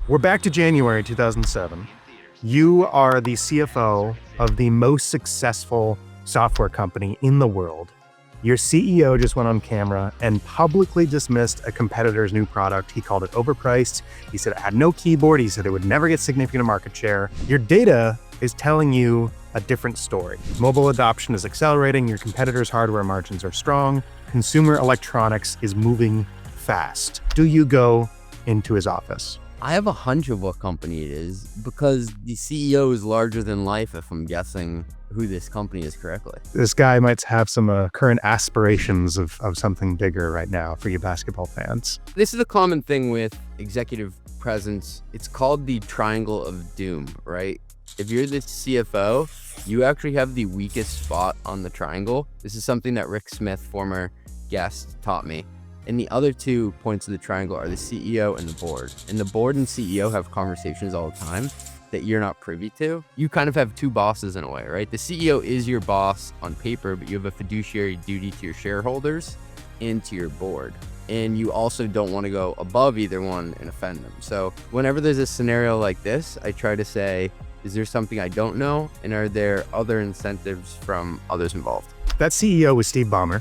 We're back to January 2007. You are the CFO of the most successful software company in the world. Your CEO just went on camera and publicly dismissed a competitor's new product. He called it overpriced. He said it had no keyboard. He said it would never get significant market share. Your data is telling you a different story. Mobile adoption is accelerating. Your competitor's hardware margins are strong. Consumer electronics is moving fast. Do you go into his office? I have a hunch of what company it is because the CEO is larger than life, if I'm guessing who this company is correctly. This guy might have some current aspirations of something bigger right now for you basketball fans. This is a common thing with executive presence. It's called the triangle of doom, right? If you're the CFO, you actually have the weakest spot on the triangle. This is something that Rick Smith, former guest, taught me. And the other 2 points of the triangle are the CEO and the board. And the board and CEO have conversations all the time that you're not privy to. You kind of have 2 bosses in a way, right? The CEO is your boss on paper, but you have a fiduciary duty to your shareholders and to your board. And you also don't want to go above either one and offend them. So whenever there's a scenario like this, I try to say, is there something I don't know? And are there other incentives from others involved? That CEO was Steve Ballmer.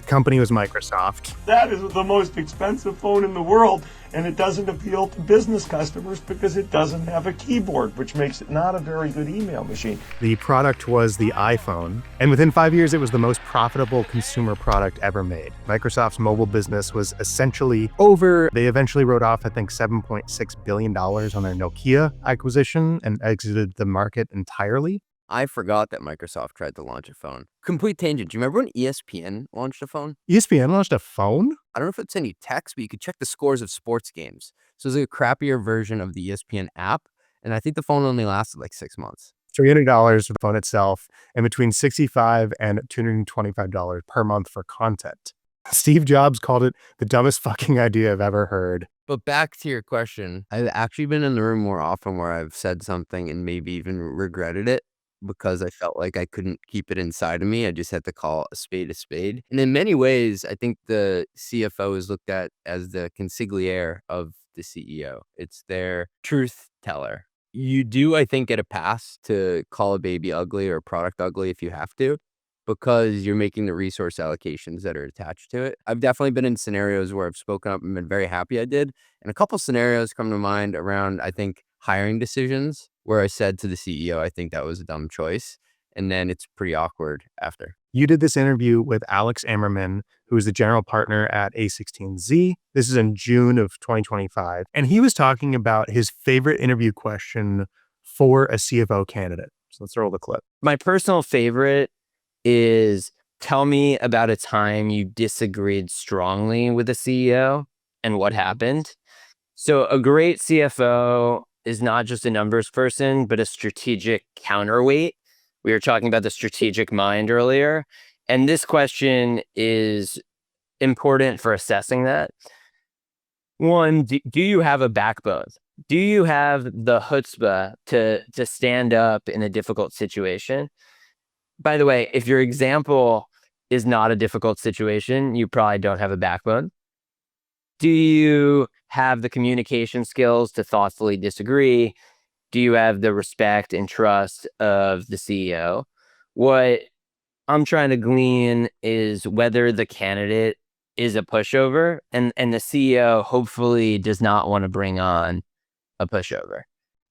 Company was Microsoft. That is the most expensive phone in the world, and it doesn't appeal to business customers because it doesn't have a keyboard, which makes it not a very good email machine. The product was the iPhone, and within 5 years, it was the most profitable consumer product ever made. Microsoft's mobile business was essentially over. They eventually wrote off, I think, $7.6 billion on their Nokia acquisition and exited the market entirely. I forgot that Microsoft tried to launch a phone. Complete tangent. Do you remember when ESPN launched a phone? ESPN launched a phone? I don't know if it sent you text, but you could check the scores of sports games. So it was like a crappier version of the ESPN app. And I think the phone only lasted like 6 months. $300 for the phone itself, and between $65 and $225 per month for content. Steve Jobs called it the dumbest fucking idea I've ever heard. But back to your question, I've actually been in the room more often where I've said something and maybe even regretted it, because I felt like I couldn't keep it inside of me. I just had to call a spade a spade. And in many ways, I think the CFO is looked at as the consigliere of the CEO. It's their truth teller. You do, I think, get a pass to call a baby ugly or a product ugly if you have to, because you're making the resource allocations that are attached to it. I've definitely been in scenarios where I've spoken up and been very happy I did. And a couple scenarios come to mind around, I think, hiring decisions, where I said to the CEO, I think that was a dumb choice. And then it's pretty awkward after. You did this interview with Alex Ammerman, who is the general partner at A16Z. This is in June of 2025. And he was talking about his favorite interview question for a CFO candidate. So let's roll the clip. My personal favorite is, tell me about a time you disagreed strongly with a CEO and what happened. So a great CFO is not just a numbers person, but a strategic counterweight. We were talking about the strategic mind earlier. And this question is important for assessing that. One, do you have a backbone? Do you have the chutzpah to stand up in a difficult situation? By the way, if your example is not a difficult situation, you probably don't have a backbone. Do you have the communication skills to thoughtfully disagree? Do you have the respect and trust of the CEO? What I'm trying to glean is whether the candidate is a pushover, and the CEO hopefully does not want to bring on a pushover.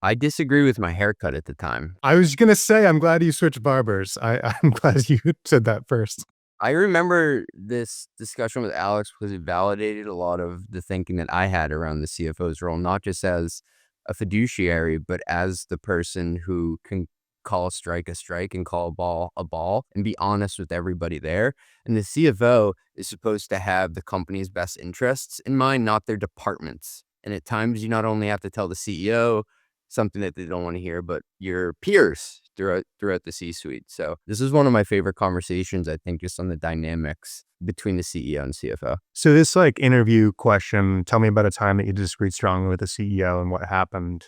I disagree with my haircut at the time. I was going to say, I'm glad you switched barbers. I'm glad you said that first. I remember this discussion with Alex because it validated a lot of the thinking that I had around the CFO's role, not just as a fiduciary, but as the person who can call a strike and call a ball and be honest with everybody there. And the CFO is supposed to have the company's best interests in mind, not their departments. And at times you not only have to tell the CEO something that they don't want to hear, but your peers throughout the C-suite. So this is one of my favorite conversations, I think, just on the dynamics between the CEO and CFO. So this interview question, tell me about a time that you disagreed strongly with the CEO and what happened.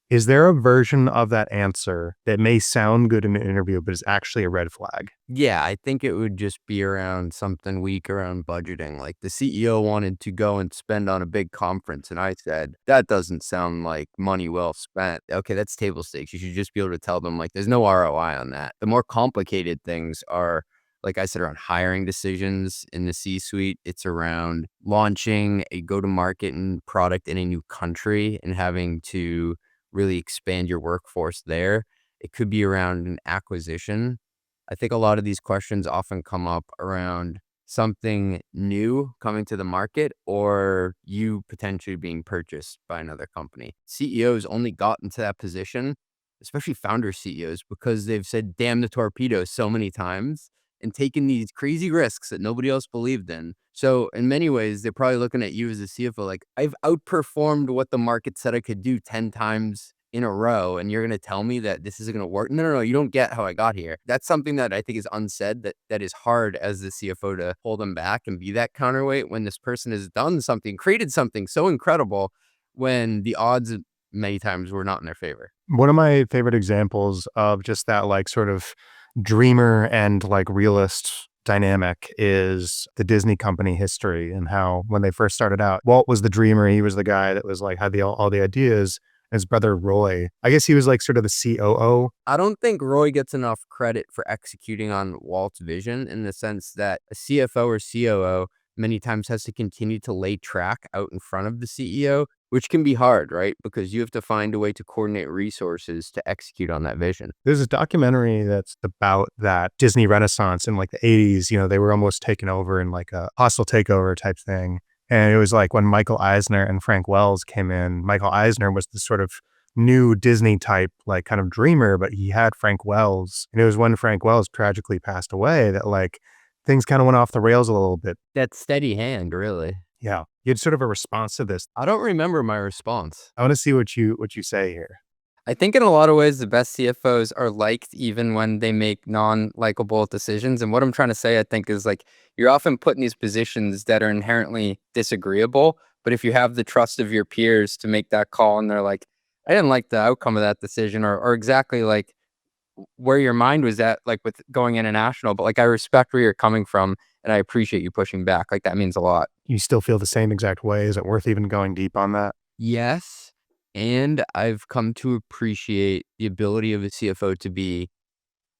Is there a version of that answer that may sound good in an interview, but is actually a red flag? Yeah, I think it would just be around something weak around budgeting. Like the CEO wanted to go and spend on a big conference, and I said, that doesn't sound like money well spent. Okay, that's table stakes. You should just be able to tell them, like, there's no ROI on that. The more complicated things are, like I said, around hiring decisions in the C-suite. It's around launching a go-to-market and product in a new country and having to really expand your workforce there. It could be around an acquisition. I think a lot of these questions often come up around something new coming to the market or you potentially being purchased by another company. CEOs only got into that position, especially founder CEOs, because they've said damn the torpedo so many times and taken these crazy risks that nobody else believed in. So in many ways, they're probably looking at you as a CFO like, I've outperformed what the market said I could do 10 times in a row, and you're going to tell me that this isn't going to work? No, you don't get how I got here. That's something that I think is unsaid, that is hard as the CFO to hold them back and be that counterweight when this person has done something, created something so incredible when the odds many times were not in their favor. One of my favorite examples of just that like sort of dreamer and like realist dynamic is the Disney company history, and how when they first started out, Walt was the dreamer. He was the guy that was like had all the ideas. His brother Roy, I guess he was like sort of the COO. I don't think Roy gets enough credit for executing on Walt's vision, in the sense that a CFO or COO many times has to continue to lay track out in front of the CEO, which can be hard, right? Because you have to find a way to coordinate resources to execute on that vision. There's a documentary that's about that Disney Renaissance in like the 80s. You know, they were almost taken over in like a hostile takeover type thing. And it was like when Michael Eisner and Frank Wells came in. Michael Eisner was the sort of new Disney type, like kind of dreamer, but he had Frank Wells. And it was when Frank Wells tragically passed away that like things kind of went off the rails a little bit. That steady hand, really. Yeah. You had sort of a response to this. I don't remember my response. I want to see what you say here. I think in a lot of ways, the best CFOs are liked even when they make non-likable decisions. And what I'm trying to say, I think, is like you're often put in these positions that are inherently disagreeable. But if you have the trust of your peers to make that call and they're like, I didn't like the outcome of that decision, or exactly like where your mind was at, like with going international, but like I respect where you're coming from and I appreciate you pushing back. Like that means a lot. You still feel the same exact way? Is it worth even going deep on that? Yes. And I've come to appreciate the ability of a CFO to be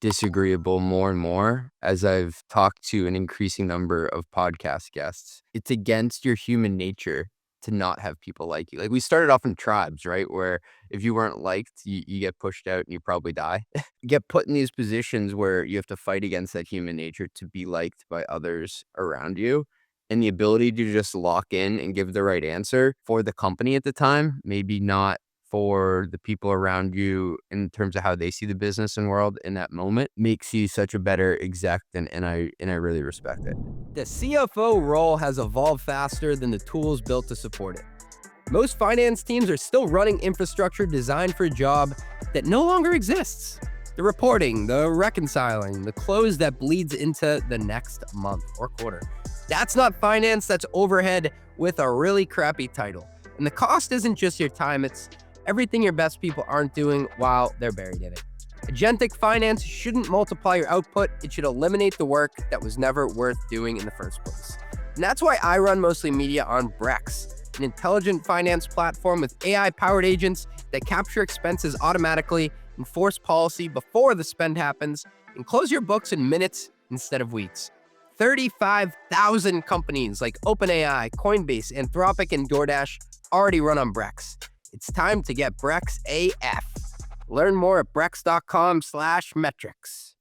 disagreeable more and more as I've talked to an increasing number of podcast guests. It's against your human nature to not have people like you. Like we started off in tribes, right? Where if you weren't liked, you get pushed out and you probably die. You get put in these positions where you have to fight against that human nature to be liked by others around you. And the ability to just lock in and give the right answer for the company at the time, maybe not for the people around you in terms of how they see the business and world in that moment, makes you such a better exec, and I really respect it. The CFO role has evolved faster than the tools built to support it. Most finance teams are still running infrastructure designed for a job that no longer exists. The reporting, the reconciling, the close that bleeds into the next month or quarter. That's not finance, that's overhead with a really crappy title. And the cost isn't just your time, it's everything your best people aren't doing while they're buried in it. Agentic finance shouldn't multiply your output, it should eliminate the work that was never worth doing in the first place. And that's why I run Mostly Media on Brex, an intelligent finance platform with AI-powered agents that capture expenses automatically, enforce policy before the spend happens, and close your books in minutes instead of weeks. 35,000 companies like OpenAI, Coinbase, Anthropic, and DoorDash already run on Brex. It's time to get Brex AF. Learn more at brex.com/metrics.